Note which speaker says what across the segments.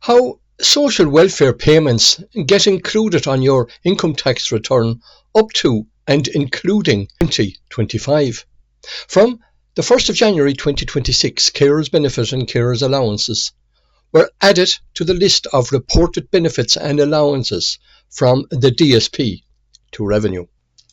Speaker 1: How social welfare payments get included on your income tax return up to and including 2025. From the 1st of January 2026, carers benefit and carers allowances were added to the list of reported benefits and allowances from the DSP to Revenue.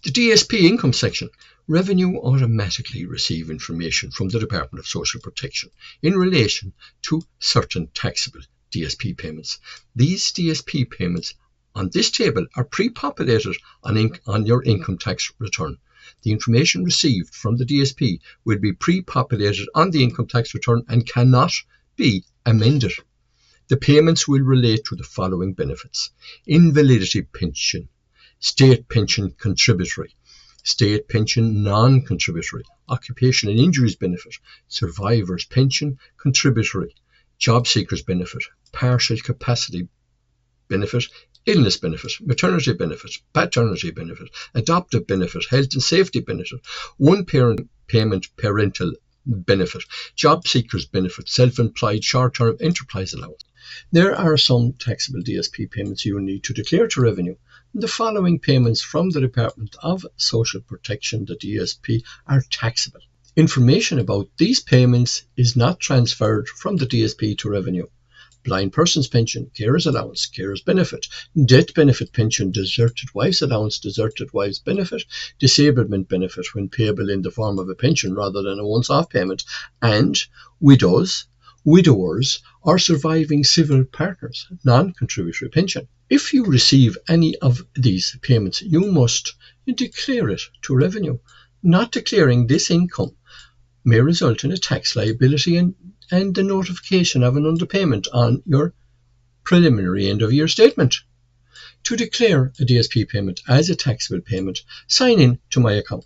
Speaker 1: The DSP income section. Revenue automatically receive information from the Department of Social Protection in relation to certain taxable DSP payments. These DSP payments on this table are pre-populated on your income tax return. The information received from the DSP will be pre-populated on the income tax return and cannot be amended. The payments will relate to the following benefits: invalidity pension, state pension contributory, state pension non-contributory, occupational injuries benefit, survivors pension contributory, job seekers benefit, partial capacity benefit, illness benefit, maternity benefit, paternity benefit, adoptive benefit, health and safety benefit, one parent payment parental benefit, job seekers benefit, self-employed short-term enterprise allowance. There are some taxable DSP payments you will need to declare to Revenue. The following payments from the Department of Social Protection, the DSP, are taxable. Information about these payments is not transferred from the DSP to Revenue. Blind person's pension, carers allowance, carers benefit, death benefit pension, deserted wives allowance, deserted wives benefit, disablement benefit when payable in the form of a pension rather than a once-off payment, and widows, widowers, or surviving civil partners, non-contributory pension. If you receive any of these payments, you must declare it to Revenue. Not declaring this income may result in a tax liability and the notification of an underpayment on your preliminary end-of-year statement. To declare a DSP payment as a taxable payment, sign in to My Account.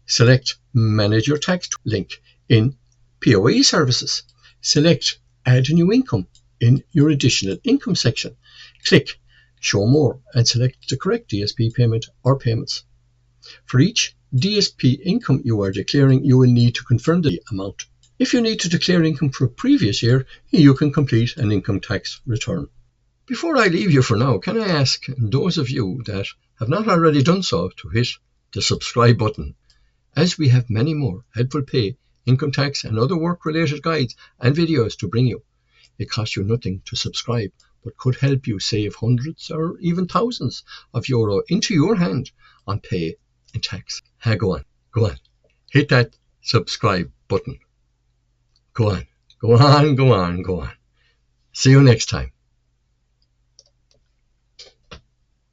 Speaker 1: Select Manage Your Tax link in PAYE Services. Select Add New Income in your Additional Income section. Click Show More and select the correct DSP payment or payments. For each DSP income you are declaring, you will need to confirm the amount. If you need to declare income for a previous year, you can complete an income tax return. Before I leave you for now, can I ask those of you that have not already done so to hit the subscribe button, as we have many more helpful pay, income tax and other work-related guides and videos to bring you. It costs you nothing to subscribe, but could help you save hundreds or even thousands of euro into your hand on pay and tax. Go on. Hit that subscribe button. Go on. See you next time.